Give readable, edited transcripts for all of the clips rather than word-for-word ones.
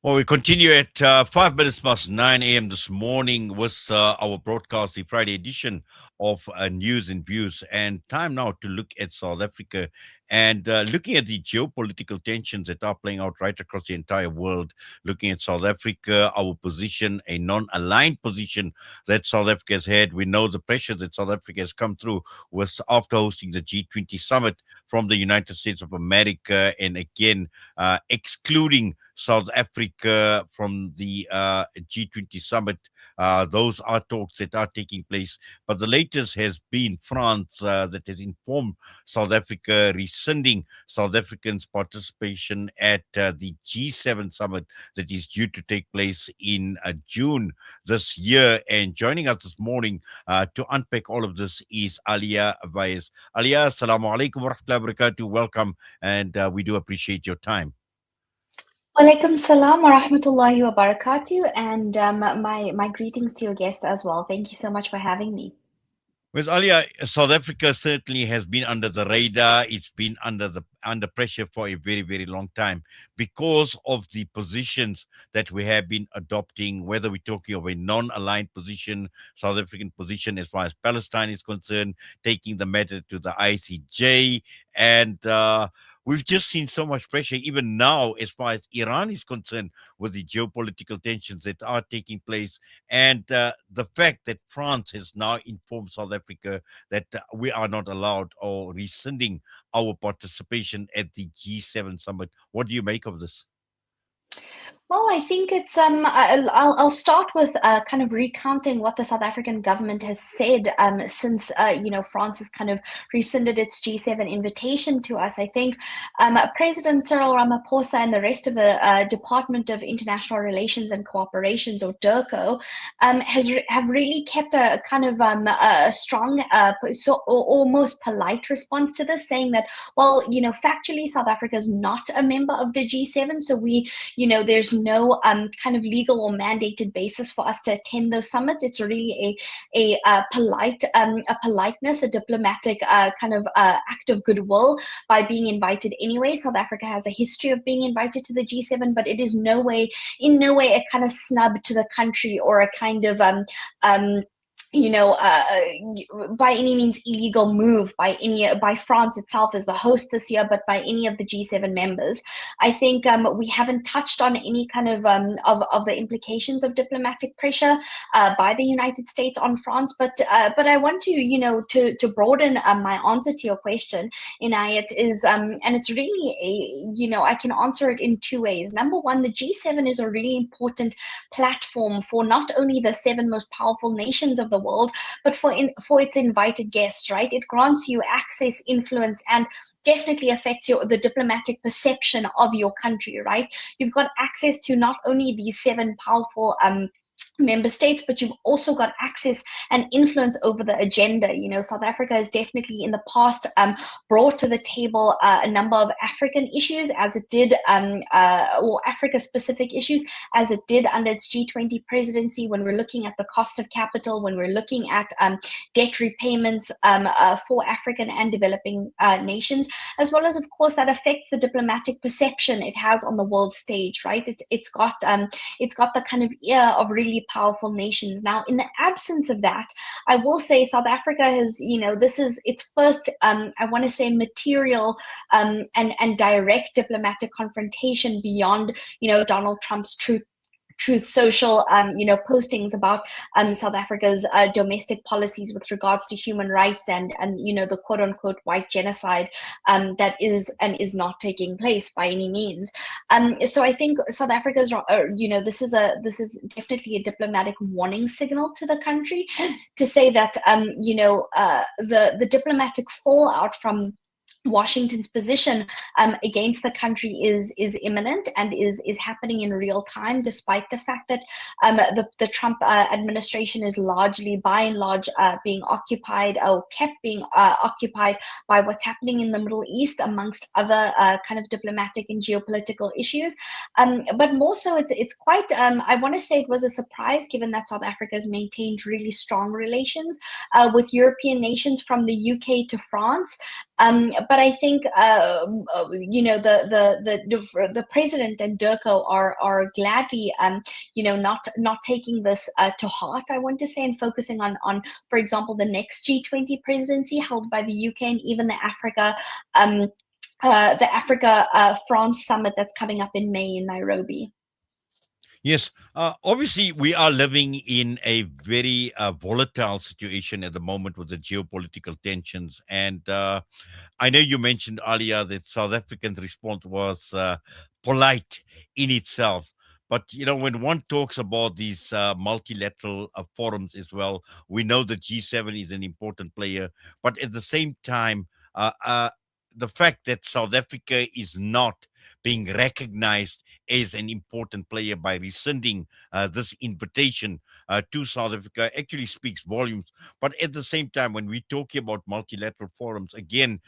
Well, we continue at 5 minutes past 9 a.m. this morning with our broadcast, the Friday edition of News and Views. And time now to look at South Africa and looking at the geopolitical tensions that are playing out right across the entire world. Looking at South Africa, our position, a non aligned position that South Africa has had. We know the pressure that South Africa has come through was after hosting the G20 summit from the United States of America, and again, excluding South Africa from the G20 summit. Those are talks that are taking place. But the latest has been France that has informed South Africa, rescinding South Africans' participation at the G7 summit that is due to take place in June this year. And joining us this morning to unpack all of this is Aaliyah Vayez. Aaliyah, assalamu alaikum wa rahmatullahi wa barakatuh. Welcome, and we do appreciate your time. Walaikum salam wa rahmatullahi wa barakatuh, and my greetings to your guests as well. Thank you so much for having me. With Alia, South Africa certainly has been under the radar. It's been under pressure for a very, very long time because of the positions that we have been adopting, whether we're talking of a non-aligned position, South African position as far as Palestine is concerned, taking the matter to the ICJ. And we've just seen so much pressure, even now, as far as Iran is concerned, with the geopolitical tensions that are taking place. And the fact that France has now informed South Africa that we are not allowed or rescinding our participation at the G7 summit. What do you make of this? Well, I think it's I'll start with kind of recounting what the South African government has said since France has kind of rescinded its G7 invitation to us. I think President Cyril Ramaphosa and the rest of the Department of International Relations and Cooperations, or DIRCO, have really kept a kind of a strong, almost polite response to this, saying that, well, factually, South Africa is not a member of the G7, so there's no kind of legal or mandated basis for us to attend those summits. It's really a politeness, a diplomatic kind of act of goodwill by being invited anyway. South Africa has a history of being invited to the G7, but it is in no way a kind of snub to the country or a kind of by any means illegal move by France itself as the host this year, but by any of the G7 members. I think we haven't touched on any kind of the implications of diplomatic pressure by the United States on France, but I want to broaden my answer to your question, Inayat, is and it's really I can answer it in two ways. Number one, the G7 is a really important platform for not only the seven most powerful nations of the world, but for its invited guests, right? It grants you access, influence, and definitely affects the diplomatic perception of your country, right? You've got access to not only these seven powerful member states, but you've also got access and influence over the agenda. South Africa has definitely in the past brought to the table a number of African issues, as it did, or Africa-specific issues, as it did under its G20 presidency, when we're looking at the cost of capital, when we're looking at debt repayments for African and developing nations, as well as, of course, that affects the diplomatic perception it has on the world stage, right? It's got the kind of ear of really powerful nations. Now, in the absence of that, I will say South Africa has, this is its first, I want to say, material and direct diplomatic confrontation beyond, Donald Trump's Truth Social, postings about South Africa's domestic policies with regards to human rights and the quote unquote white genocide that is and is not taking place by any means. So I think South Africa's, this is definitely a diplomatic warning signal to the country to say that the diplomatic fallout from Washington's position against the country is imminent and is happening in real time, despite the fact that the Trump administration is by and large being occupied or kept being occupied by what's happening in the Middle East, amongst other kind of diplomatic and geopolitical issues. But more so, it's quite, I want to say it was a surprise, given that South Africa has maintained really strong relations with European nations, from the UK to France. but I think the president and Durko are gladly not taking this to heart. I want to say, and focusing on for example the next G20 presidency held by the UK, and even um, the Africa France summit that's coming up in May in Nairobi. Yes, obviously, we are living in a very volatile situation at the moment with the geopolitical tensions. And I know you mentioned earlier that South Africa's response was polite in itself. But, when one talks about these multilateral forums as well, we know that G7 is an important player. But at the same time, the fact that South Africa is not being recognized as an important player by rescinding this invitation to South Africa actually speaks volumes. But at the same time, when we're talking about multilateral forums, again,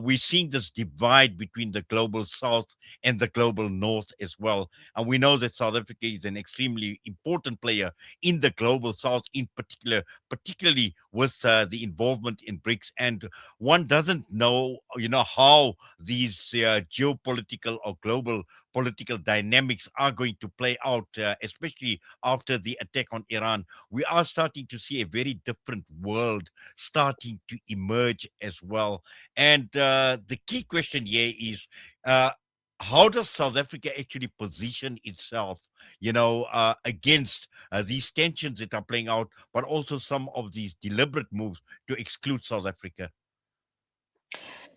we're seeing this divide between the global south and the global north as well. And we know that South Africa is an extremely important player in the global south, in particular, particularly with the involvement in BRICS. And one doesn't know, how these geopolitical or global political dynamics are going to play out, especially after the attack on Iran. We are starting to see a very different world starting to emerge as well. And the key question here is, uh, how does South Africa actually position itself, against these tensions that are playing out, but also some of these deliberate moves to exclude South Africa?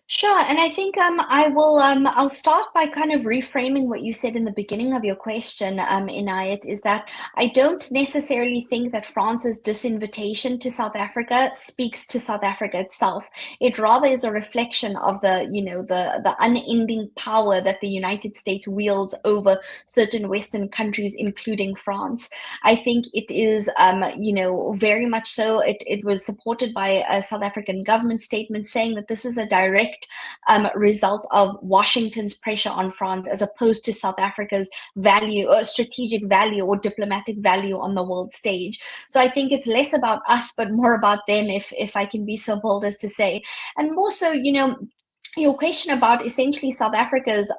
Sure, and I think I'll start by kind of reframing what you said in the beginning of your question, Inayat, is that I don't necessarily think that France's disinvitation to South Africa speaks to South Africa itself. It rather is a reflection of the unending power that the United States wields over certain Western countries, including France. I think it is, very much so. It was supported by a South African government statement saying that this is a direct result of Washington's pressure on France, as opposed to South Africa's value or strategic value or diplomatic value on the world stage. So I think it's less about us, but more about them, if I can be so bold as to say, and more so, your question about essentially South Africa's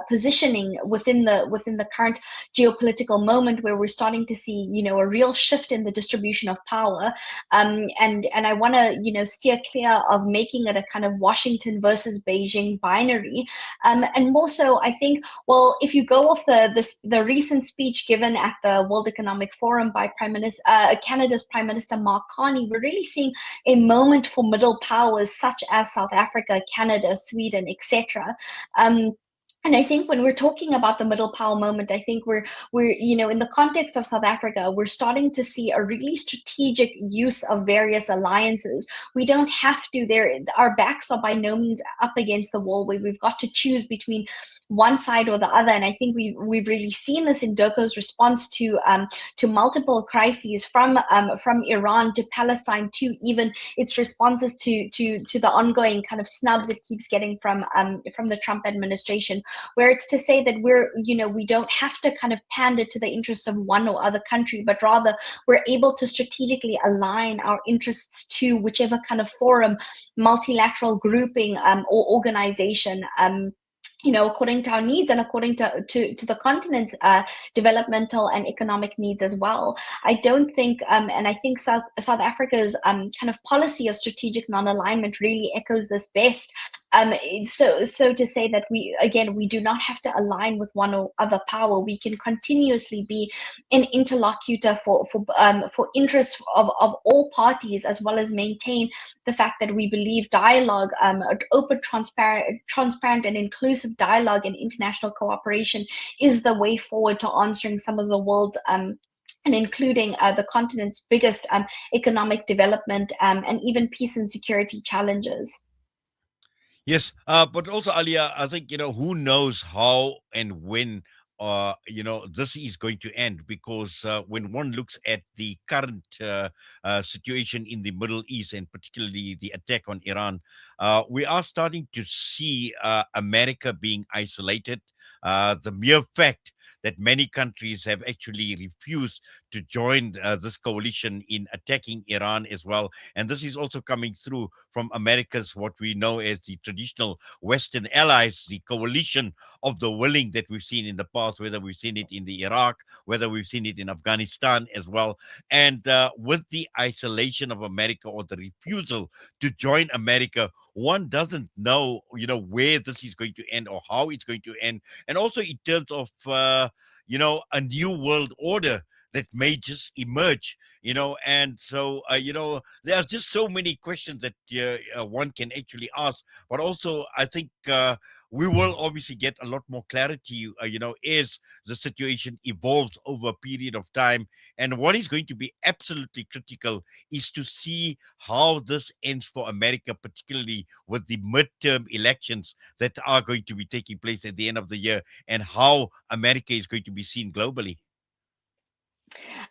positioning within the current geopolitical moment, where we're starting to see a real shift in the distribution of power, and I want to steer clear of making it a kind of Washington versus Beijing binary, and more so I think, well, if you go off the recent speech given at the World Economic Forum by Canada's Prime Minister Mark Carney, we're really seeing a moment for middle powers such as South Africa, Canada, Sweden, etc. And I think when we're talking about the middle power moment, I think we're in the context of South Africa, we're starting to see a really strategic use of various alliances. We don't have to. Our backs are by no means up against the wall where we've got to choose between one side or the other. And I think we've really seen this in Durko's response to multiple crises, from Iran to Palestine, to even its responses to the ongoing kind of snubs it keeps getting from the Trump administration, where it's to say that we don't have to kind of pander to the interests of one or other country, but rather we're able to strategically align our interests to whichever kind of forum, multilateral grouping, or organization, according to our needs, and according to the continent's developmental and economic needs as well. I don't think, and I think South Africa's kind of policy of strategic non-alignment really echoes this best. So to say that we do not have to align with one or other power. We can continuously be an interlocutor for interests of all parties, as well as maintain the fact that we believe dialogue, open, transparent, and inclusive dialogue and international cooperation is the way forward to answering some of the world's and including the continent's biggest economic development, and even peace and security challenges. Yes, but also, Alia, I think, who knows how and when this is going to end, because when one looks at the current situation in the Middle East, and particularly the attack on Iran, we are starting to see America being isolated. The mere fact that many countries have actually refused to join this coalition in attacking Iran as well. And this is also coming through from America's, what we know as the traditional Western allies, the coalition of the willing that we've seen in the past, whether we've seen it in the Iraq, whether we've seen it in Afghanistan as well. And with the isolation of America, or the refusal to join America, one doesn't know, where this is going to end or how it's going to end. And also in terms of, a new world order that may just emerge, and so, there are just so many questions that one can actually ask. But also, I think we will obviously get a lot more clarity, as the situation evolves over a period of time. And what is going to be absolutely critical is to see how this ends for America, particularly with the midterm elections that are going to be taking place at the end of the year, and how America is going to be seen globally.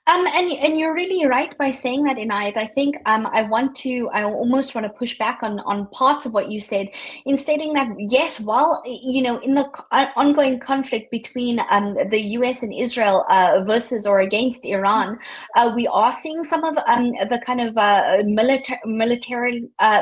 And you're really right by saying that, Inayat. I think I almost want to push back on parts of what you said, in stating that yes, while in the ongoing conflict between the U.S. and Israel versus or against Iran, we are seeing some of the kind of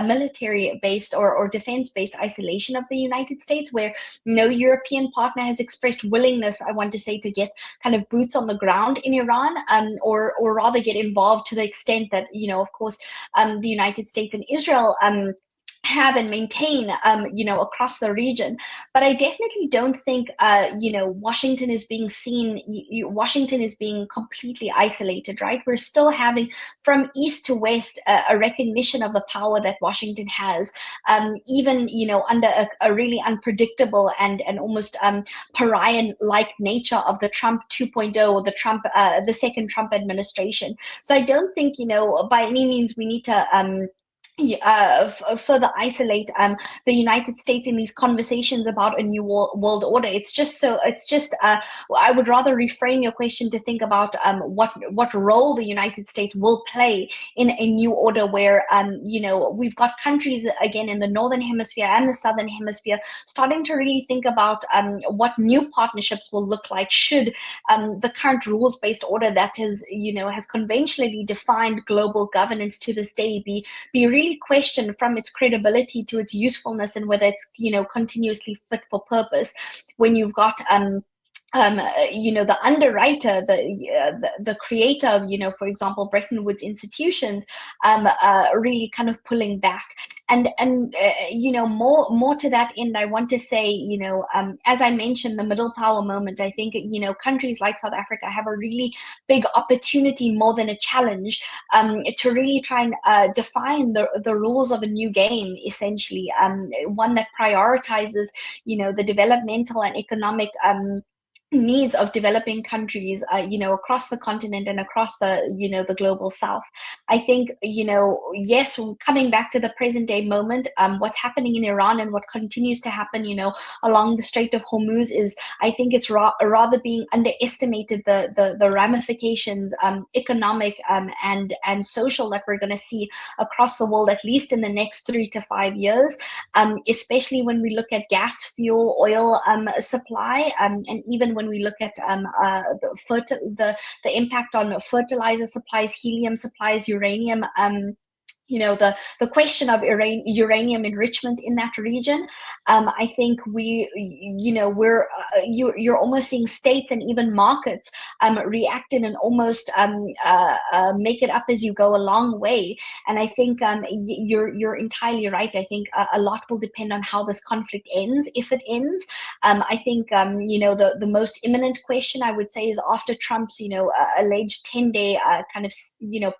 military based or defense based isolation of the United States, where no European partner has expressed willingness, I want to say, to get kind of boots on the ground in Iran, or rather get involved to the extent that, of course, the United States and Israel have and maintain, across the region. But I definitely don't think, Washington is being seen, Washington is being completely isolated, right? We're still having, from east to west, a recognition of the power that Washington has, even, under a really unpredictable and almost pariah-like nature of the Trump 2.0, or the second Trump administration. So I don't think, by any means we need to further isolate the United States in these conversations about a new world order. I would rather reframe your question to think about what role the United States will play in a new order, where we've got countries again in the northern hemisphere and the southern hemisphere starting to really think about what new partnerships will look like, should the current rules-based order that has conventionally defined global governance to this day be really questioned from its credibility to its usefulness, and whether it's continuously fit for purpose, when you've got the underwriter, the creator of, for example, Bretton Woods institutions, really kind of pulling back. And more to that end, I want to say, as I mentioned, the middle power moment, I think, countries like South Africa have a really big opportunity, more than a challenge, to really try and define the rules of a new game, essentially, one that prioritizes, the developmental and economic needs of developing countries, across the continent and across the global south. I think, yes, coming back to the present day moment, what's happening in Iran and what continues to happen, along the Strait of Hormuz, is, I think it's rather being underestimated, the ramifications, economic, and social, that we're going to see across the world, at least in the next 3 to 5 years, especially when we look at gas, fuel, oil supply, and even when we look at the impact on fertilizer supplies, helium supplies, uranium. The question of uranium enrichment in that region. I think you're almost seeing states and even markets react in an almost make it up as you go a long way. And I think you're entirely right. I think a lot will depend on how this conflict ends, if it ends. I think the most imminent question, I would say, is after Trump's alleged 10-day kind of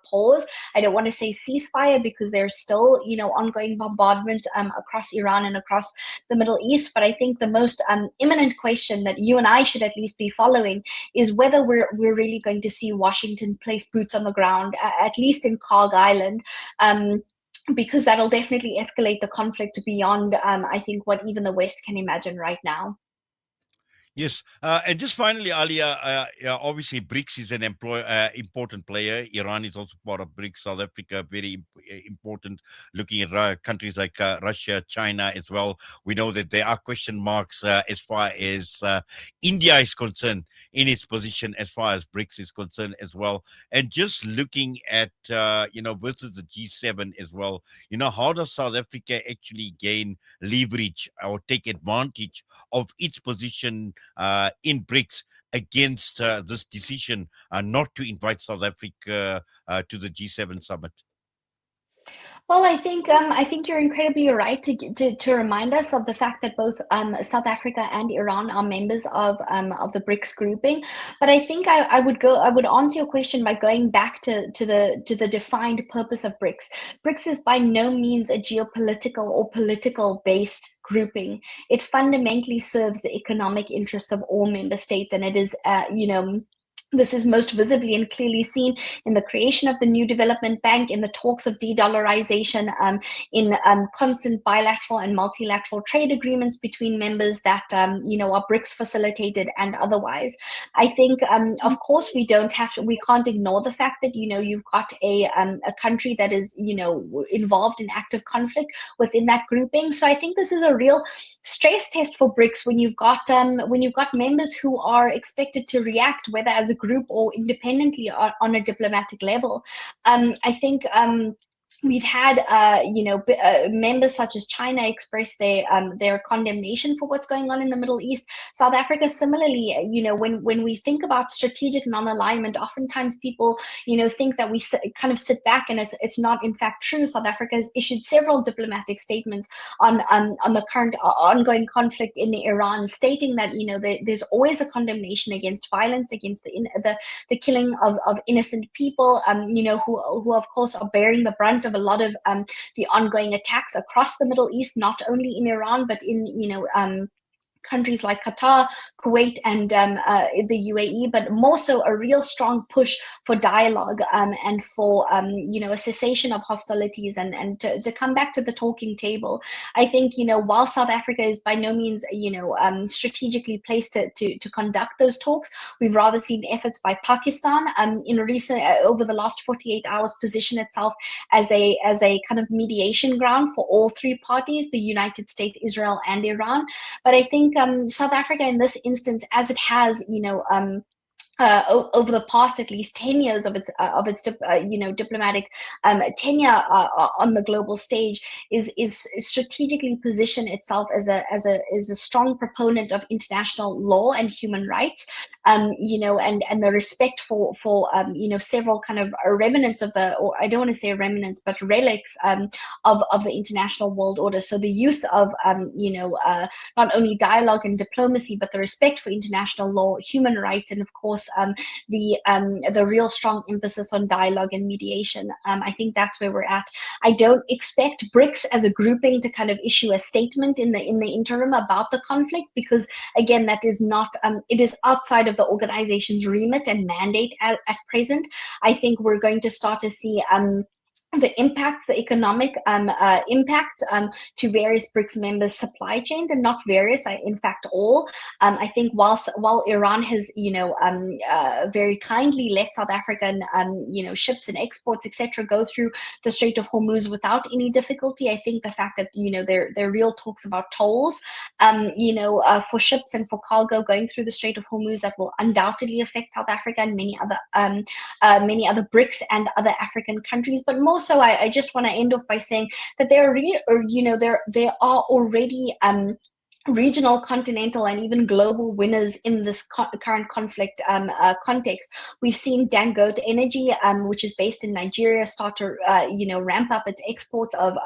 pause. I don't want to say ceasefire, because there's still ongoing bombardments across Iran and across the Middle East. But I think the most imminent question that you and I should at least be following is whether we're really going to see Washington place boots on the ground, at least in Carg Island. Because that'll definitely escalate the conflict beyond, I think, what even the West can imagine right now. Yes, and just finally, Alia, yeah, obviously BRICS is an important player. Iran is also part of BRICS. South Africa, very important. Looking at countries like Russia, China as well, we know that there are question marks as far as India is concerned in its position as far as BRICS is concerned as well. And just looking at versus the G7 as well, how does South Africa actually gain leverage or take advantage of its position in BRICS against this decision not to invite South Africa to the G7 summit? Well, I think you're incredibly right to remind us of the fact that both South Africa and Iran are members of the BRICS grouping. But I think I would answer your question by going back to the defined purpose of BRICS. BRICS is by no means a geopolitical or political based grouping. It fundamentally serves the economic interests of all member states, and it is this is most visibly and clearly seen in the creation of the new development bank, in the talks of de-dollarization, in constant bilateral and multilateral trade agreements between members that are BRICS facilitated and otherwise. I think, of course, we can't ignore the fact that you've got a country that is involved in active conflict within that grouping. So I think this is a real stress test for BRICS when you've got members who are expected to react, whether as a group or independently on a diplomatic level. I think. We've had, members such as China express their condemnation for what's going on in the Middle East. South Africa, similarly, when we think about strategic non-alignment, oftentimes people, think that we kind of sit back, and it's not in fact true. South Africa has issued several diplomatic statements on the current ongoing conflict in Iran, stating that there's always a condemnation against violence, against the killing of innocent people, who of course are bearing the brunt of a lot of the ongoing attacks across the Middle East, not only in Iran but in countries like Qatar, Kuwait, and the UAE, but more so a real strong push for dialogue, and for a cessation of hostilities, and to come back to the talking table. I think while South Africa is by no means strategically placed to conduct those talks, we've rather seen efforts by Pakistan in recent over the last 48 hours position itself as a kind of mediation ground for all three parties: the United States, Israel, and Iran. But I think South Africa, in this instance, as it has, over the past at least 10 years of its diplomatic tenure on the global stage, is strategically position itself as a strong proponent of international law and human rights, and the respect for several kind of remnants of or I don't want to say remnants, but relics of the international world order. So the use of not only dialogue and diplomacy, but the respect for international law, human rights, and of course the real strong emphasis on dialogue and mediation. I think that's where we're at. I don't expect BRICS as a grouping to kind of issue a statement in the interim about the conflict, because again, that is not it is outside of the organization's remit and mandate at present. I think we're going to start to see the impacts, the economic impact to various BRICS members' supply chains, and not various, in fact, all. I think while Iran has, very kindly let South African, ships and exports, etc., go through the Strait of Hormuz without any difficulty, I think the fact that there are real talks about tolls, for ships and for cargo going through the Strait of Hormuz, that will undoubtedly affect South Africa and many other BRICS and other African countries. But more so, I just want to end off by saying that there are already regional, continental, and even global winners in this current conflict context. We've seen Dangote Energy, which is based in Nigeria, start to ramp up its exports of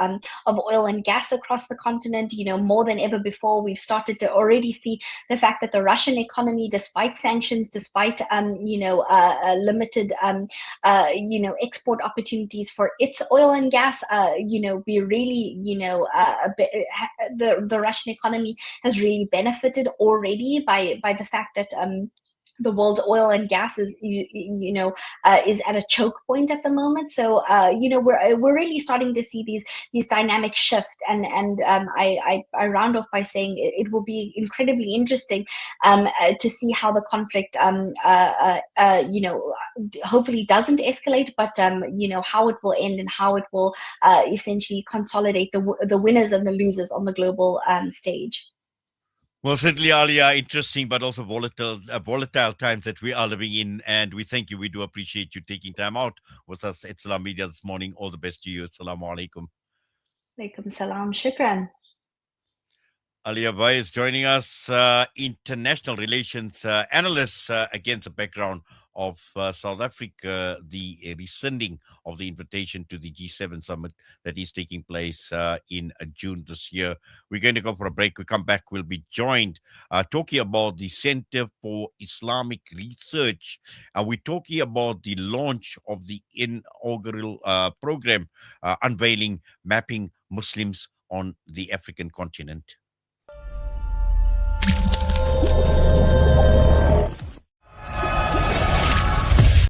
oil and gas across the continent. More than ever before, we've started to already see the fact that the Russian economy, despite sanctions, despite limited export opportunities for its oil and gas, be really the Russian economy has really benefited already by the fact that the world's oil and gas is is at a choke point at the moment. So we're really starting to see these dynamics shift, and I round off by saying it will be incredibly interesting to see how the conflict hopefully doesn't escalate, but how it will end and how it will essentially consolidate the winners and the losers on the global stage. Well, certainly, Alia, interesting but also volatile times that we are living in. And we thank you. We do appreciate you taking time out with us at Salam Media this morning. All the best to you. Assalamu alaikum. Alaikum salam, shukran. Aaliyah Vayez joining us, international relations analyst, against the background of South Africa, the rescinding of the invitation to the G7 summit that is taking place in June this year. We're going to go for a break. We come back, we'll be joined talking about the Center for Islamic Research. We're talking about the launch of the inaugural program unveiling mapping Muslims on the African continent.